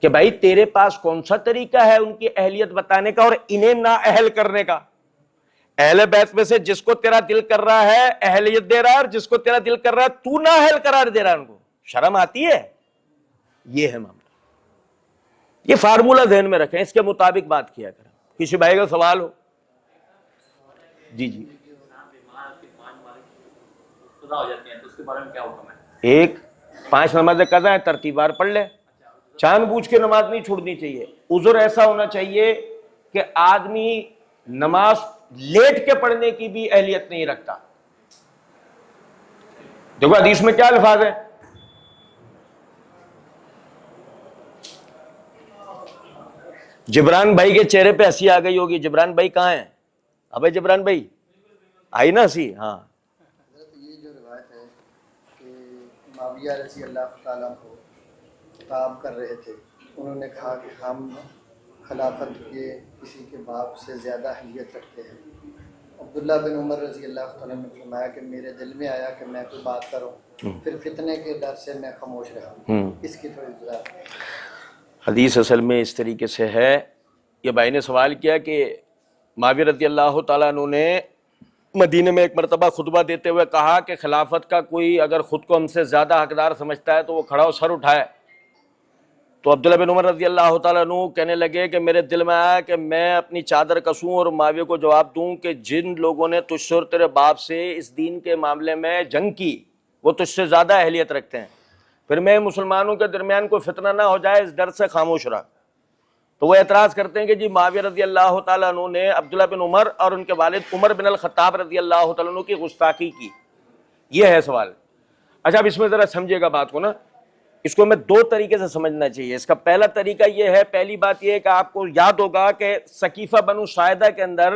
Speaker 1: کہ بھائی تیرے پاس کون سا طریقہ ہے ان کی اہلیت بتانے کا اور انہیں نا اہل کرنے کا؟ اہل بیت میں سے جس کو تیرا دل کر رہا ہے اہلیت دے رہا ہے، اور جس کو تیرا دل کر رہا ہے تو نا اہل قرار دے رہا ہے، ان کو شرم آتی ہے؟ یہ ہے معاملہ۔ یہ فارمولہ ذہن میں رکھیں، اس کے مطابق بات کیا کریں۔ کسی بھائی کا سوال ہو؟ جی جی۔ ایک 5 نمازیں قضا ہے، ترتیب وار پڑھ لے، جان بوجھ کے نماز نہیں چھوڑنی چاہیے۔ عذر ایسا ہونا چاہیے کہ آدمی نماز لیٹ کے پڑھنے کی بھی اہلیت نہیں رکھتا۔ دیکھو حدیث میں کیا الفاظ ہے، جبران بھائی کے چہرے پہ ہنسی آ گئی ہوگی، جبران بھائی کہاں ہیں؟ ابے جبران بھائی آئی نا ہنسی؟ ہاں۔
Speaker 3: یہ جو روایت ہے کہ معاویہ رضی اللہ تعالیٰ کو خطاب کر رہے تھے، انہوں نے کہا کہ ہم خلافت کے کسی کے باپ سے زیادہ اہلیت رکھتے ہیں۔ عبداللہ بن عمر رضی اللہ تعالیٰ نے فرمایا کہ میرے دل میں آیا کہ میں کوئی بات کروں، پھر فتنے کے ڈر سے میں خاموش رہا۔ اس کی تھوڑی وضاحت۔
Speaker 1: حدیث اصل میں اس طریقے سے ہے، یہ بھائی نے سوال کیا کہ معاویہ رضی اللہ تعالیٰ عنہ نے مدینے میں ایک مرتبہ خطبہ دیتے ہوئے کہا کہ خلافت کا کوئی اگر خود کو ہم سے زیادہ حقدار سمجھتا ہے تو وہ کھڑا ہو سر اٹھائے۔ تو عبداللہ بن عمر رضی اللہ تعالیٰ عنہ کہنے لگے کہ میرے دل میں آیا کہ میں اپنی چادر کسوں اور معاویہ کو جواب دوں کہ جن لوگوں نے تجھ سے اور تیرے باپ سے اس دین کے معاملے میں جنگ کی وہ تجھ سے زیادہ اہلیت رکھتے ہیں، پھر میں مسلمانوں کے درمیان کوئی فتنہ نہ ہو جائے اس ڈر سے خاموش رہا۔ تو وہ اعتراض کرتے ہیں کہ جی معاویہ رضی اللہ تعالیٰ عنہ نے عبداللہ بن عمر اور ان کے والد عمر بن الخطاب رضی اللہ تعالیٰ عنہ کی گستاخی کی۔ یہ ہے سوال۔ اچھا اب اس میں ذرا سمجھے گا بات کو نا، اس کو میں دو طریقے سے سمجھنا چاہیے۔ اس کا پہلا طریقہ یہ ہے، پہلی بات یہ ہے کہ آپ کو یاد ہوگا کہ ثقیفہ بنو ساعدہ کے اندر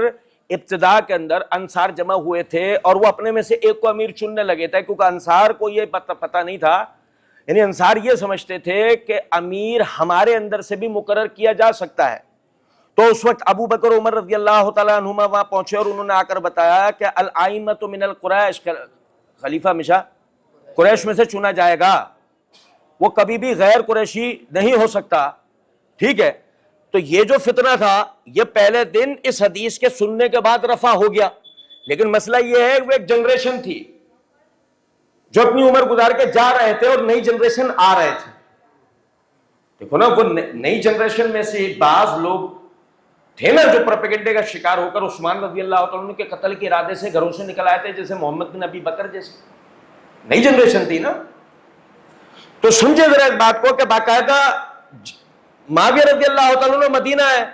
Speaker 1: ابتدا کے اندر انصار جمع ہوئے تھے اور وہ اپنے میں سے ایک کو امیر چننے لگے تھے، کیونکہ انصار کو یہ پتہ نہیں تھا، یعنی انصار یہ سمجھتے تھے کہ امیر ہمارے اندر سے بھی مقرر کیا جا سکتا ہے۔ تو اس وقت ابو بکر عمر رضی اللہ تعالیٰ عنہما وہاں پہنچے اور انہوں نے آ کر بتایا کہ الائمۃ من القریش، خلیفہ ہمیشہ قریش میں سے چنا جائے گا، وہ کبھی بھی غیر قریشی نہیں ہو سکتا، ٹھیک ہے۔ تو یہ جو فتنہ تھا یہ پہلے دن اس حدیث کے سننے کے بعد رفع ہو گیا، لیکن مسئلہ یہ ہے وہ ایک جنریشن تھی جو اپنی عمر گزار کے جا رہے تھے اور نئی جنریشن آ رہے تھے۔ دیکھو نا، وہ نئی جنریشن میں سے بعض لوگ تھے نا جو پروپیگنڈے کا شکار ہو کر عثمان رضی اللہ تعالیٰ عنہ کے قتل کے ارادے سے گھروں سے نکل آئے تھے، جیسے محمد بن ابی بکر جیسے، نئی جنریشن تھی نا۔ تو سمجھے ذرا اس بات کو کہ باقاعدہ معاویہ رضی اللہ تعالیٰ عنہ مدینہ ہے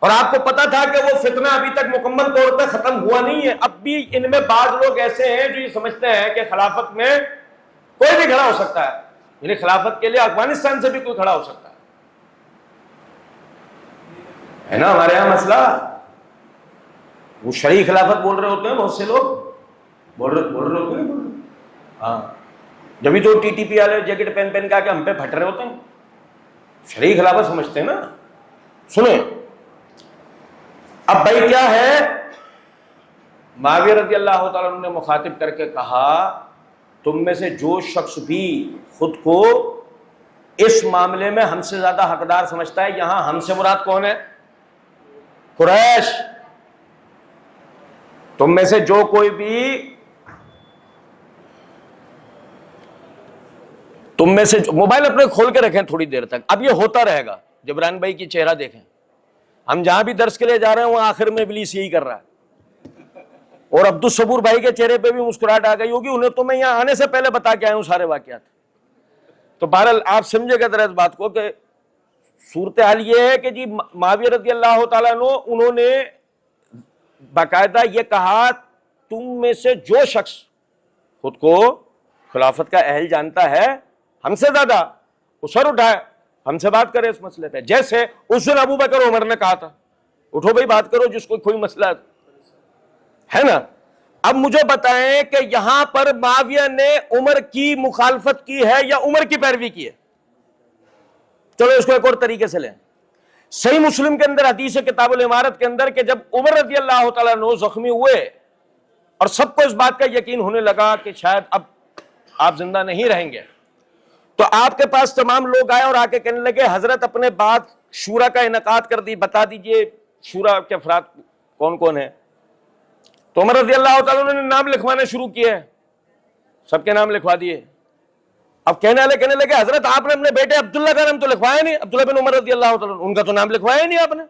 Speaker 1: اور آپ کو پتا تھا کہ وہ فتنہ ابھی تک مکمل طور پہ ختم ہوا نہیں ہے، اب بھی ان میں بعض لوگ ایسے ہیں جو یہ سمجھتے ہیں کہ خلافت میں کوئی بھی کھڑا ہو سکتا ہے، یعنی خلافت کے لیے افغانستان سے بھی کوئی کھڑا ہو سکتا ہے نا۔ ہمارے یہاں مسئلہ وہ شرعی خلافت بول رہے ہوتے ہیں، بہت سے لوگ بول رہے ہوتے ہیں، ہاں، جبھی تو ٹی ٹی پی والے جیکٹ پہن کے آ کے ہم پہ پھٹ رہے ہوتے ہیں، شرعی خلافت سمجھتے ہیں نا۔ سنیں اب بھائی کیا ہے، معاویہ رضی اللہ تعالیٰ عنہ نے مخاطب کر کے کہا تم میں سے جو شخص بھی خود کو اس معاملے میں ہم سے زیادہ حقدار سمجھتا ہے، یہاں ہم سے مراد کون ہے؟ قریش۔ تم میں سے جو کوئی بھی، تم میں سے موبائل اپنے کھول کے رکھیں تھوڑی دیر تک، اب یہ ہوتا رہے گا۔ جبران بھائی کی چہرہ دیکھیں، ہم جہاں بھی درس کے لیے جا رہے ہیں وہاں آخر میں ابلیس یہی کر رہا ہے، اور عبدالصبور بھائی کے چہرے پہ بھی مسکراہٹ آ گئی ہوگی، انہیں تو میں یہاں آنے سے پہلے بتا کے آیا ہوں سارے واقعات۔ تو بہرحال آپ سمجھے گا ذرا اس بات کو کہ صورتحال یہ ہے کہ جی معاویہ رضی اللہ تعالیٰ عنہ انہوں نے باقاعدہ یہ کہا تم میں سے جو شخص خود کو خلافت کا اہل جانتا ہے ہم سے زیادہ، وہ سر اٹھائے ہم سے بات کرے اس مسئلے پہ، جیسے اس دن ابو بکر عمر نے کہا تھا اٹھو بھائی بات کرو جس کو کوئی مسئلہ ہے نا۔ اب مجھے بتائیں کہ یہاں پر معاویہ نے عمر کی مخالفت کی ہے یا عمر کی پیروی کی ہے؟ چلو اس کو ایک اور طریقے سے لیں۔ صحیح مسلم کے اندر حدیث کتاب الامارت کے اندر کہ جب عمر رضی اللہ تعالیٰ عنہ زخمی ہوئے اور سب کو اس بات کا یقین ہونے لگا کہ شاید اب آپ زندہ نہیں رہیں گے، تو آپ کے پاس تمام لوگ آئے اور آ کے کہنے لگے حضرت اپنے بعد شورا کا انعقاد کر دی، بتا دیجئے شورا کے افراد کون کون ہیں۔ تو عمر رضی اللہ تعالیٰ عنہ نے نام لکھوانے شروع کیے، سب کے نام لکھوا دیے۔ اب کہنے والے کہنے لگے حضرت آپ نے اپنے بیٹے عبداللہ کا نام تو لکھوایا نہیں، عبداللہ بن عمر رضی اللہ تعالیٰ عنہ، ان کا تو نام لکھوایا نہیں آپ نے۔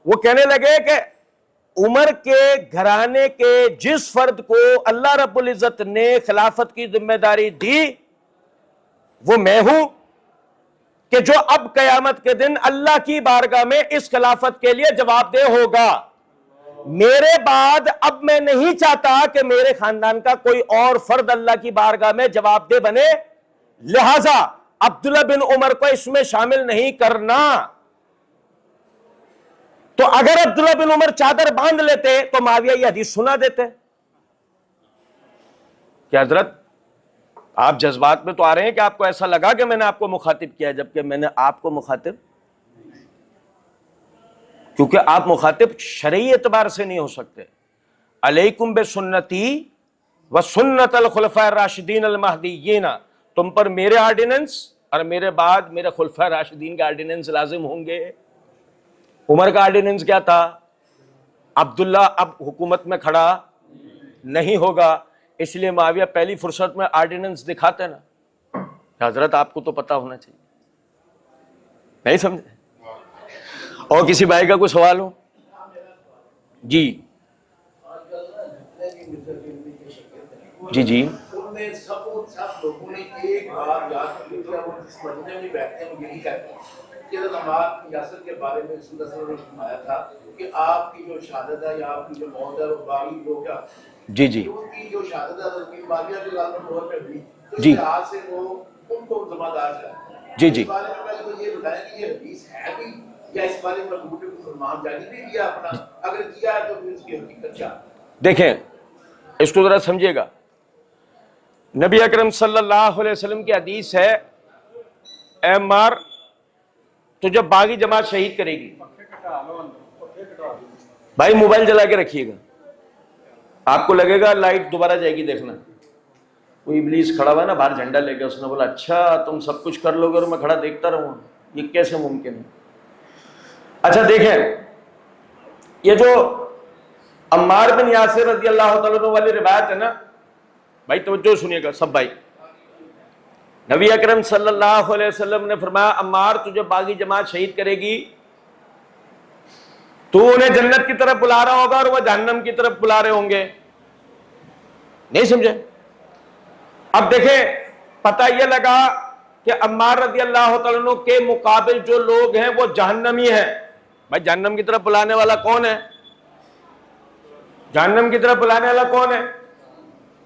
Speaker 1: وہ کہنے لگے کہ عمر کے گھرانے کے جس فرد کو اللہ رب العزت نے خلافت کی ذمہ داری دی وہ میں ہوں، کہ جو اب قیامت کے دن اللہ کی بارگاہ میں اس خلافت کے لیے جواب دہ ہوگا۔ میرے بعد اب میں نہیں چاہتا کہ میرے خاندان کا کوئی اور فرد اللہ کی بارگاہ میں جواب دہ بنے، لہذا عبداللہ بن عمر کو اس میں شامل نہیں کرنا۔ تو اگر عبداللہ بن عمر چادر باندھ لیتے تو معاویہ یہ حدیث سنا دیتے کہ حضرت آپ جذبات میں تو آ رہے ہیں کہ آپ کو ایسا لگا کہ میں نے آپ کو مخاطب کیا، جبکہ میں نے آپ کو مخاطب، کیونکہ آپ مخاطب شرعی اعتبار سے نہیں ہو سکتے۔ علیکم بسنتی و سنت الخلفاء الراشدین المہدیین، تم پر میرے آرڈیننس اور میرے بعد میرے خلفاء راشدین کے آرڈیننس لازم ہوں گے۔ عمر کا آرڈیننس کیا تھا؟ عبداللہ اب حکومت میں کھڑا نہیں ہوگا، اس لیے معاویہ پہلی فرصت میں آرڈیننس دکھاتے نا کہ حضرت آپ کو تو پتا ہونا چاہیے۔ نہیں سمجھے؟ اور کسی بھائی کا کوئی سوال ہو؟ جی جی جی
Speaker 4: ان میں سب لوگوں نے ایک بات یاد کی کہ وہ جس مجمع میں بیٹھتے ہیں وہ یہی کہتے ہیں کہ حضرت عمار یاسر کے بارے میں رسول اللہ صلی اللہ علیہ وسلم نے فرمایا تھا کہ آپ کی جو شہادت ہے یا آپ کی جو موت ہے وہ باغی لوگ کیا
Speaker 1: جی جی
Speaker 4: ان کی جو شہادت ہے حضرت کی معاویہ کے عالم دور میں ہوئی تو
Speaker 1: جی
Speaker 4: اس لحاظ سے وہ ان کو ذمہ دار ہے.
Speaker 1: جی جی
Speaker 4: اس بارے میں پہلے تو یہ بتائیں کہ یہ حدیث ہے بھی یا اس بارے میں حضور نے فرمان جاری نہیں کیا اپنا, اگر کیا ہے تو پھر اس کی حقیقت کیا؟
Speaker 1: دیکھیں اس کو ذرا سمجھیے گا. نبی اکرم صلی اللہ علیہ وسلم کی حدیث ہے اے عمار تجھے باغی جماعت شہید کرے گی. بھائی موبائل جلا کے رکھیے گا, آپ کو لگے گا لائٹ دوبارہ جائے گی. دیکھنا کوئی ابلیس کھڑا ہوا ہے نا باہر جھنڈا لے کے, اس نے بولا اچھا تم سب کچھ کر لو گے اور میں کھڑا دیکھتا رہوں گا, یہ کیسے ممکن ہے؟ اچھا دیکھیں یہ جو عمار بن یاسر رضی اللہ تعالیٰ عنہ والی روایت ہے نا بھائی, توجہ سنیے گا سب بھائی. نبی اکرم صلی اللہ علیہ وسلم نے فرمایا عمار تجھے باغی جماعت شہید کرے گی, تو انہیں جنت کی طرف بلا رہا ہوگا اور وہ جہنم کی طرف بلا رہے ہوں گے. نہیں سمجھے؟ اب دیکھیں پتہ یہ لگا کہ عمار رضی اللہ تعالیٰ عنہ کے مقابل جو لوگ ہیں وہ جہنمی ہیں. بھائی جہنم کی طرف بلانے والا کون ہے؟ جہنم کی طرف بلانے والا کون ہے؟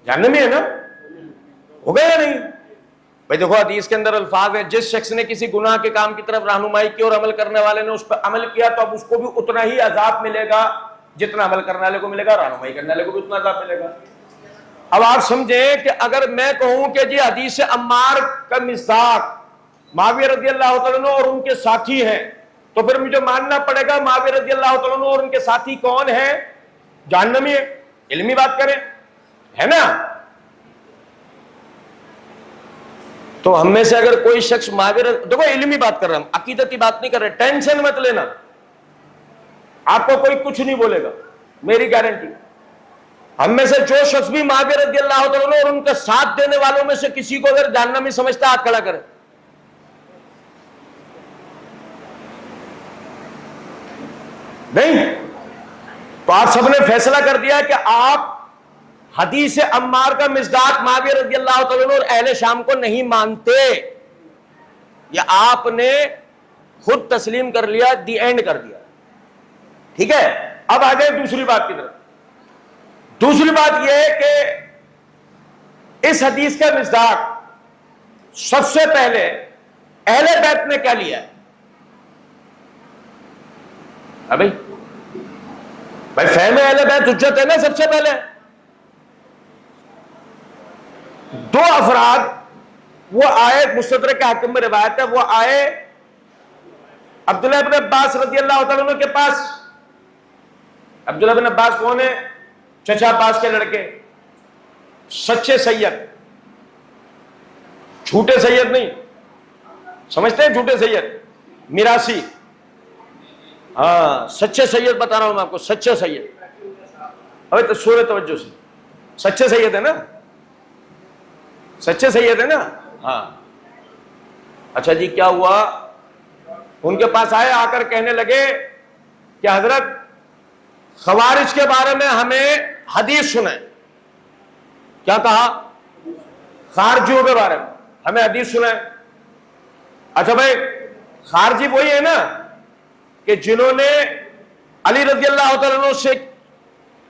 Speaker 1: جہنمی ہے نا, ہو گیا یا نہیں؟ بھائی دیکھو حدیث کے اندر الفاظ ہیں جس شخص نے کسی گناہ کے کام کی طرف رہنمائی کی اور عمل کرنے والے نے اس پر عمل کیا تو اب اس کو بھی اتنا ہی عذاب ملے گا جتنا عمل کرنے والے کو ملے گا, رہنمائی کرنے والے کو بھی اتنا عذاب ملے گا. اب آپ سمجھیں کہ اگر میں کہوں کہ جی حدیث عمار کا مصداق معاویہ رضی اللہ تعالیٰ عنہ اور ان کے ساتھی ہیں, تو پھر مجھے ماننا پڑے گا معاویہ رضی اللہ تعالیٰ عنہ اور ان کے ساتھی کون ہیں؟ جہنمی ہے. علمی بات کریں ہے نا. تو ہم میں سے اگر کوئی شخص معاویہ, دیکھو علمی بات کر رہا ہوں, عقیدتی بات نہیں کر رہے, ٹینشن مت لینا, آپ کو کوئی کچھ نہیں بولے گا میری گارنٹی. ہم میں سے جو شخص بھی معاویہ رضی اللہ تعالیٰ عنہ اور ان کا ساتھ دینے والوں میں سے کسی کو اگر جہنمی سمجھتا ہے ہاتھ کھڑا کرے. نہیں تو آپ سب نے فیصلہ کر دیا کہ آپ حدیث عمار کا مصداق معاویہ رضی اللہ تعالیٰ عنہ اور اہل شام کو نہیں مانتے, یا آپ نے خود تسلیم کر لیا, دی اینڈ کر دیا. ٹھیک ہے, اب آ جائیں دوسری بات کی طرف. دوسری بات یہ ہے کہ اس حدیث کا مصداق سب سے پہلے اہل بیت نے کیا لیا ہے؟ بھائی فہم اہل بیت حجت ہے نا. سب سے پہلے دو افراد وہ آئے, مستدرک حاکم میں روایت ہے, وہ آئے عبداللہ ابن عباس رضی اللہ تعالیٰ عنہ کے پاس. عبداللہ ابن عباس کون ہے؟ چچا عباس کے لڑکے, سچے سید, جھوٹے سید نہیں, سمجھتے ہیں جھوٹے سید میراثی, ہاں سچے سید بتا رہا ہوں میں آپ کو, سچے سید. ابھی تو سورہ توجہ سے, سچے سید ہے نا, سچے سید ہے نا. ہاں اچھا جی کیا ہوا؟ ان کے پاس آئے, آ کر کہنے لگے کہ حضرت خوارج کے بارے میں ہمیں حدیث سنائیں. کیا کہا؟ خارجیوں کے بارے میں ہمیں حدیث سنائیں. اچھا بھائی خارجی وہی ہے نا کہ جنہوں نے علی رضی اللہ تعالیٰ عنہ سے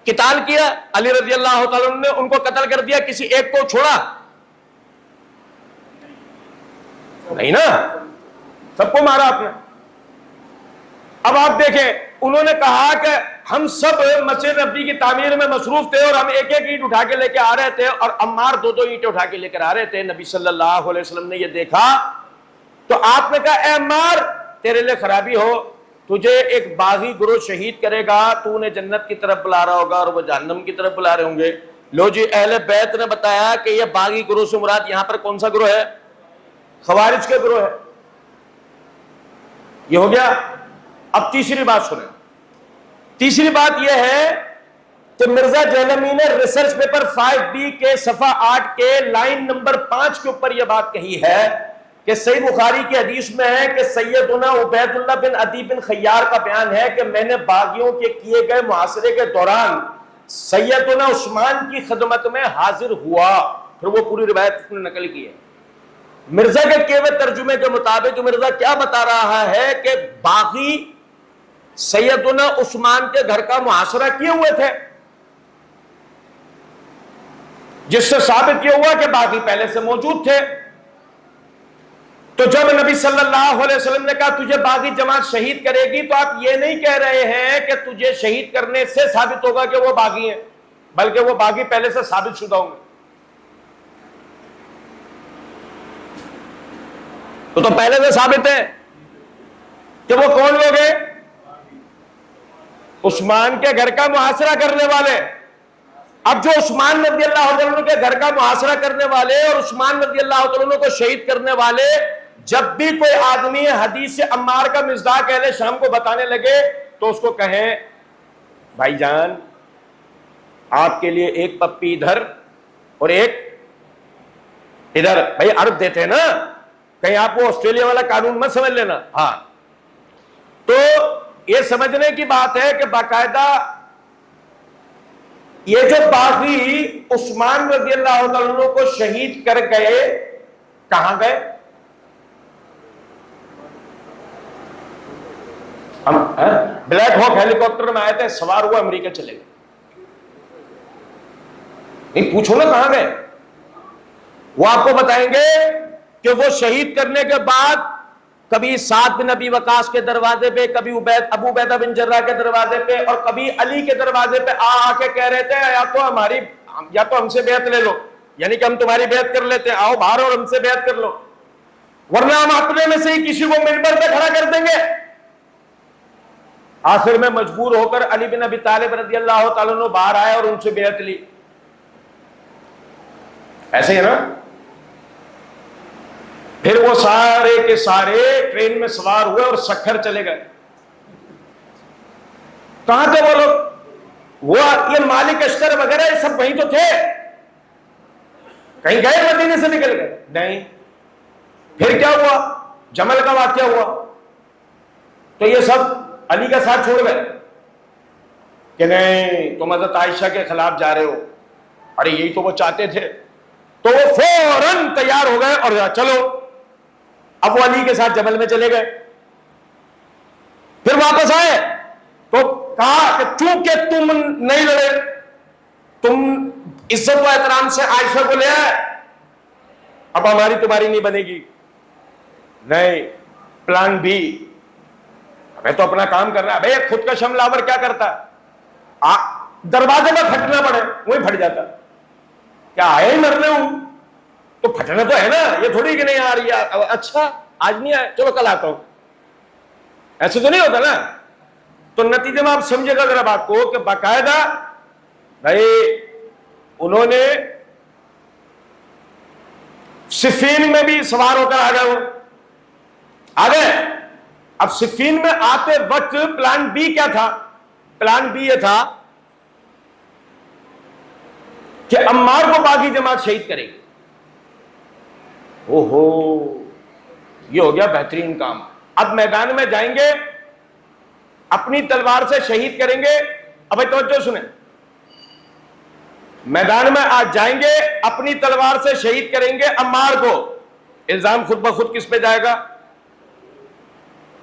Speaker 1: قتال کیا, علی رضی اللہ تعالیٰ عنہ نے ان کو قتل کر دیا, کسی ایک کو چھوڑا نہیں نا, سب کو مارا آپ نے. اب آپ دیکھیں انہوں نے کہا کہ ہم سب مسجد نبی کی تعمیر میں مصروف تھے اور ہم ایک ایک اینٹ اٹھا کے لے کے آ رہے تھے, اور عمار دو دو اینٹیں اٹھا کے لے کر آ رہے تھے. نبی صلی اللہ علیہ وسلم نے یہ دیکھا تو آپ نے کہا اے عمار تیرے لیے خرابی ہو, تجھے ایک باغی گروہ شہید کرے گا, تو انہیں جنت کی طرف بلا رہا ہوگا اور وہ جہنم کی طرف بلا رہے ہوں گے. لو جی اہل بیت نے بتایا کہ یہ باغی گروہ سے مراد یہاں پر کون سا گروہ ہے؟ خوارج کے گروہ ہے. یہ ہو گیا. اب تیسری بات سنیں. تیسری بات یہ ہے کہ مرزا جہلمی نے ریسرچ پیپر 5B کے صفحہ 8 کے لائن نمبر 5 کے اوپر یہ بات کہی ہے کہ صحیح بخاری کی حدیث میں ہے کہ سیدنا عبید اللہ بن عدی بن خیار کا بیان ہے کہ میں نے باغیوں کے کیے گئے محاصرے کے دوران سیدنا عثمان کی خدمت میں حاضر ہوا. پھر وہ پوری روایت اس نے نقل کی ہے. مرزا کے کیے ہوئے ترجمے کے مطابق مرزا کیا بتا رہا ہے کہ باغی سیدنا عثمان کے گھر کا محاصرہ کیے ہوئے تھے، جس سے ثابت یہ ہوا کہ باغی پہلے سے موجود تھے. تو جب نبی صلی اللہ علیہ وسلم نے کہا تجھے باغی جماعت شہید کرے گی، تو آپ یہ نہیں کہہ رہے ہیں کہ تجھے شہید کرنے سے ثابت ہوگا کہ وہ باغی ہیں، بلکہ وہ باغی پہلے سے ثابت شدہ ہوں گے. تو پہلے سے ثابت ہے کہ وہ کون لوگ ہیں؟ عثمان کے گھر کا محاصرہ کرنے والے. اب جو عثمان رضی اللہ عنہ کے گھر کا محاصرہ کرنے والے اور عثمان رضی اللہ عنہ کو شہید کرنے والے، جب بھی کوئی آدمی حدیث عمار کا مصداق اہل شام کو بتانے لگے تو اس کو کہیں بھائی جان آپ کے لیے ایک پپی ادھر اور ایک ادھر. بھائی عرب دیتے ہیں نا، کہیں آپ وہ آسٹریلیا والا قانون مت سمجھ لینا. ہاں، تو یہ سمجھنے کی بات ہے کہ باقاعدہ یہ جو باغی عثمان رضی اللہ عنہ کو شہید کر گئے، کہاں گئے؟ ہم بلیک ہاک ہیلی کاپٹر میں آئے تھے، سوار ہوا امریکہ چلے گئے. نہیں پوچھو نا کہاں گئے. وہ آپ کو بتائیں گے کہ وہ شہید کرنے کے بعد کبھی سعد بن ابی وقاص کے دروازے پہ، کبھی ابو عبیدہ بن جراح کے دروازے پہ، اور کبھی علی کے دروازے پہ آ کے کہہ رہے تھے یا تو ہم سے بیعت لے لو، یعنی کہ ہم تمہاری بیعت کر لیتے ہیں، آؤ باہر اور ہم سے بیعت کر لو، ورنہ ہم اپنے میں سے ہی کسی کو منبر پہ کھڑا کر دیں گے. آخر میں مجبور ہو کر علی بن ابی طالب رضی اللہ تعالیٰ عنہ باہر آئے اور ان سے بیعت لی. ایسے ہی نا. پھر وہ سارے کے سارے ٹرین میں سوار ہوئے اور سکھر چلے گئے. کہاں تھے وہ لوگ؟ وہ یہ مالک اشتر وغیرہ یہ سب وہیں تو تھے. کہیں گئے مدینے سے نکل گئے؟ نہیں. پھر کیا ہوا؟ جمل کا واقعہ ہوا تو یہ سب علی کا ساتھ چھوڑ گئے کہ نہیں تم حضرت عائشہ کے خلاف جا رہے ہو. ارے یہی تو وہ چاہتے تھے. تو وہ فوراً تیار ہو گئے اور چلو. اب وہ علی کے ساتھ جبل میں چلے گئے. پھر واپس آئے تو کہا کہ چونکہ تم نہیں لڑے، تم عزت و احترام سے عائشہ کو لے آئے، اب ہماری تمہاری نہیں بنے گی. نہیں، پلان بھی، ہمیں تو اپنا کام کر رہا ہے. بھائی خود کا شملاور کیا کرتا ہے؟ دروازے میں پھٹنا پڑے وہی پھٹ جاتا. کیا آئے ہی مرنے ہوں تو پھٹنا تو ہے نا، یہ تھوڑی کہ نہیں آ رہی ہے، اچھا آج نہیں آئے چلو کل آتا ہوں، ایسے تو نہیں ہوتا نا. تو نتیجے میں آپ سمجھے گا ذرا بات کو کہ باقاعدہ بھائی انہوں نے صفین میں بھی سوار ہو کر آ گئے. وہ آ گئے. اب صفین میں آتے وقت پلان بی کیا تھا؟ پلان بی یہ تھا کہ عمار کو باغی جماعت شہید کرے گی. اوہو، یہ ہو گیا بہترین کام. اب میدان میں جائیں گے، اپنی تلوار سے شہید کریں گے. اب توجہ سنیں، میدان میں آج جائیں گے، اپنی تلوار سے شہید کریں گے عمار کو. الزام خود بخود کس پہ جائے گا؟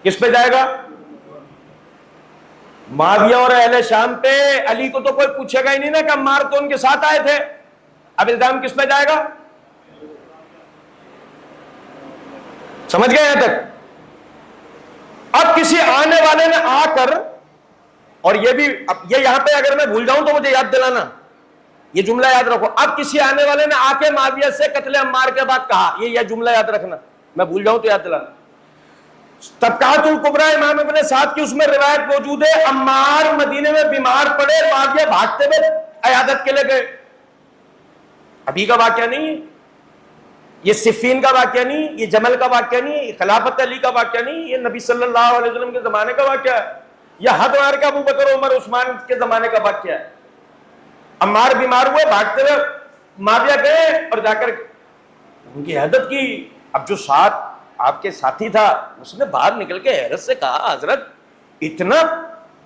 Speaker 1: کس پہ جائے گا؟ معاویہ اور اہل شام پہ. علی کو تو کوئی پوچھے گا ہی نہیں نا کہ عمار تو ان کے ساتھ آئے تھے. اب الزام کس پہ جائے گا؟ سمجھ گئے یہاں تک؟ اب کسی آنے والے نے آ کر، اور یہ بھی یہ یہاں پہ اگر میں بھول جاؤں تو مجھے یاد دلانا، یہ جملہ یاد رکھو. اب کسی آنے والے نے آ کے معاویہ سے قتل عمار کے بعد کہا، یہ جملہ یاد رکھنا، میں بھول جاؤں تو یاد دلانا. طبقات الکبریٰ امام ابن سعد کی اس میں روایت موجود ہے، عمار مدینے میں بیمار پڑے، معاویہ بھاگتے ہوئے عیادت کے لیے گئے. ابھی کا واقعہ نہیں ہے یہ، صفین کا واقعہ نہیں، یہ جمل کا واقعہ نہیں، یہ خلافت علی کا واقعہ نہیں، یہ نبی صلی اللہ علیہ وسلم کے زمانے کا واقعہ ہے. یہ حد مار کا ابو بکر عمر عثمان کے زمانے کا واقعہ ہے. عمار بیمار ہوئے، بھاگتے ہوئے معاویہ گئے اور جا کر ان کی عیادت کی. اب جو ساتھ آپ کے ساتھی تھا اس نے باہر نکل کے حیرت سے کہا حضرت اتنا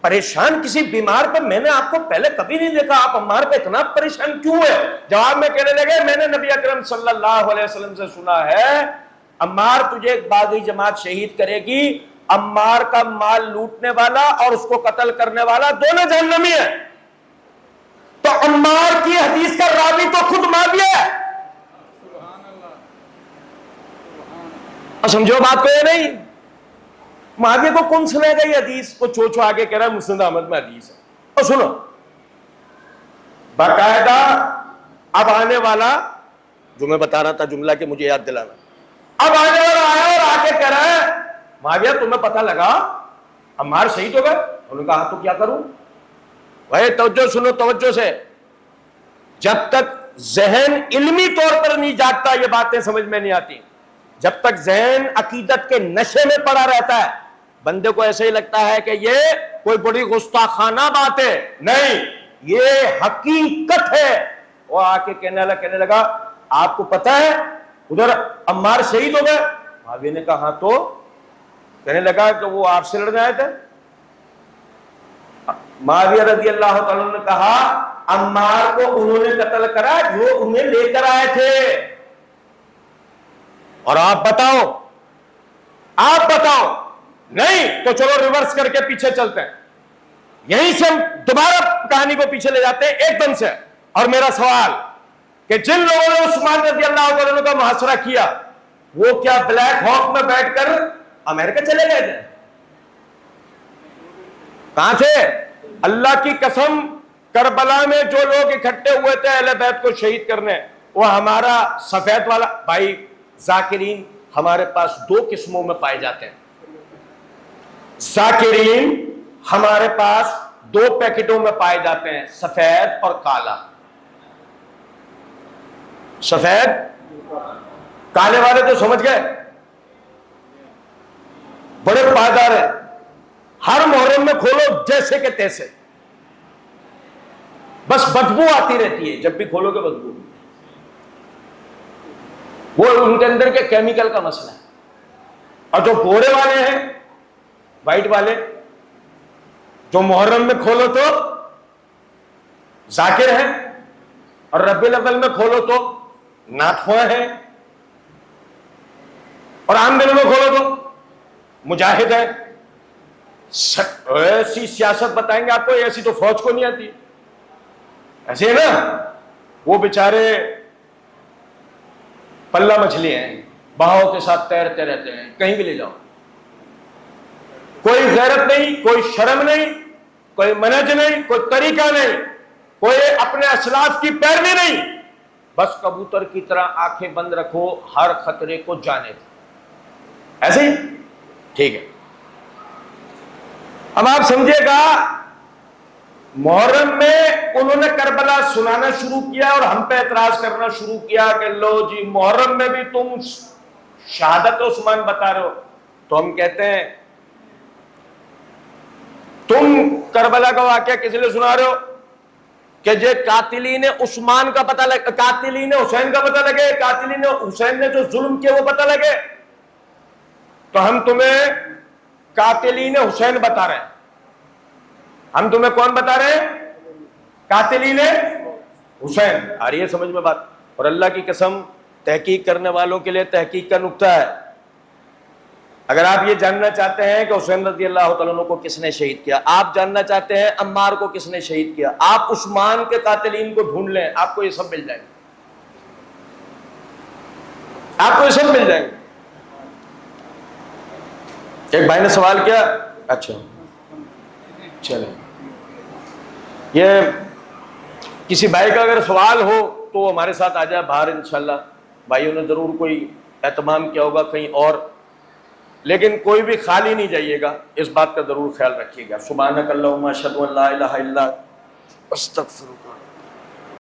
Speaker 1: پریشان کسی بیمار پہ میں نے آپ کو پہلے کبھی نہیں دیکھا, آپ عمار پہ اتنا پریشان کیوں ہے؟ جواب میں کہنے لگے میں نے نبی اکرم صلی اللہ علیہ وسلم سے سنا ہے عمار تجھے ایک باغی جماعت شہید کرے گی, عمار کا مال لوٹنے والا اور اس کو قتل کرنے والا دونوں جہنمی ہیں. تو عمار کی حدیث کا راوی تو خود معاویہ ہے. سمجھو بات کو یہ نہیں, معاویہ کو کون سنے گا یہ حدیث؟ وہ چو آگے کہہ رہا ہے مسند احمد میں حدیث ہے. اور سنو باقاعدہ اب آنے والا جو میں بتا رہا تھا جملہ کہ مجھے یاد دلانا, اب آنے والا آیا اور آگے کہہ رہا ہے معاویہ تمہیں پتہ لگا عمار شہید ہو گئے؟ انہوں نے کہا تو کیا کروں؟ بھائی توجہ سنو توجہ سے, جب تک ذہن علمی طور پر نہیں جاگتا یہ باتیں سمجھ میں نہیں آتی. جب تک ذہن عقیدت کے نشے میں پڑا رہتا ہے بندے کو ایسے ہی لگتا ہے کہ یہ کوئی بڑی گستاخانہ بات ہے. نہیں, یہ حقیقت ہے. وہ آ کے کہنے لگا آپ کو پتہ ہے ادھر عمار شہید ہو گئے؟ معاویہ نے کہا ہاں تو. کہنے لگا کہ وہ آپ سے لڑنے آئے تھے. معاویہ رضی اللہ تعالیٰ نے کہا عمار کو انہوں نے قتل کرا جو انہیں لے کر آئے تھے, اور آپ بتاؤ نہیں تو چلو ریورس کر کے پیچھے چلتے ہیں, یہیں سے ہم دوبارہ کہانی کو پیچھے لے جاتے ہیں ایک دم سے. اور میرا سوال کہ جن لوگوں نے عثمان رضی اللہ عنہ کا محاصرہ کیا وہ کیا بلیک ہاک میں بیٹھ کر امریکہ چلے گئے تھے؟ کہاں تھے؟ اللہ کی قسم کربلا میں جو لوگ اکٹھے ہوئے تھے اہل بیت کو شہید کرنے, وہ ہمارا سفید والا بھائی ذاکرین ہمارے پاس دو قسموں میں پائے جاتے ہیں. ذاکرین ہمارے پاس دو پیکٹوں میں پائے جاتے ہیں, سفید اور کالا. سفید کالے والے تو سمجھ گئے, بڑے پائیدار ہیں, ہر محرم میں کھولو جیسے کہ تیسے, بس بدبو آتی رہتی ہے جب بھی کھولو گے بدبو. وہ ان کے اندر کے کیمیکل کا مسئلہ ہے. اور جو گورے والے ہیں وائٹ والے جو محرم میں کھولو تو ذاکر ہیں اور ربیع الاول میں کھولو تو نعت خواں ہیں, اور عام دنوں میں کھولو تو مجاہد ہیں. ایسی سیاست بتائیں گے آپ کو, ایسی تو فوج کو نہیں آتی. ایسے ہے نا, وہ بیچارے پلہ مچھلی ہیں, بہاؤ کے ساتھ تیرتے رہتے ہیں, کہیں بھی لے جاؤ. کوئی غیرت نہیں, کوئی شرم نہیں, کوئی منہج نہیں, کوئی طریقہ نہیں, کوئی اپنے اسلاف کی پیروی نہیں. بس کبوتر کی طرح آنکھیں بند رکھو, ہر خطرے کو جانے دو. ایسے ہی ٹھیک ہے. اب آپ سمجھے گا محرم میں انہوں نے کربلا سنانا شروع کیا اور ہم پہ اعتراض کرنا شروع کیا کہ لو جی محرم میں بھی تم شہادت عثمان بتا رہے ہو. تو ہم کہتے ہیں تم کربلا کا واقعہ کس لیے سنا رہے ہو کہ یہ قاتلین عثمان کا پتہ لگے, قاتلین حسین کا پتہ لگے, قاتلین حسین نے جو ظلم کیا وہ پتہ لگے. تو ہم تمہیں قاتلین حسین بتا رہے ہیں. ہم تمہیں کون بتا رہے ہیں؟ قاتلین حسین. آ رہی ہے سمجھ میں بات؟ اور اللہ کی قسم تحقیق کرنے والوں کے لیے تحقیق کا نقطہ ہے. اگر آپ یہ جاننا چاہتے ہیں کہ حسین رضی اللہ تعالیٰ عنہ کو کس نے شہید کیا, آپ جاننا چاہتے ہیں عمار کو کس نے شہید کیا, آپ عثمان کے قاتلین کو ڈھونڈ لیں, آپ کو یہ سب مل جائیں گے. آپ کو یہ سب مل جائیں گے. ایک بھائی نے سوال کیا, اچھا چلیں, یہ کسی بھائی کا اگر سوال ہو تو ہمارے ساتھ آ جائے باہر, انشاءاللہ بھائیوں نے ضرور کوئی اہتمام کیا ہوگا کہیں اور, لیکن کوئی بھی خالی نہیں جائیے گا, اس بات کا ضرور خیال رکھیے گا. سبحانک اللہم اشہد ان لا الہ الا انت استغفرک.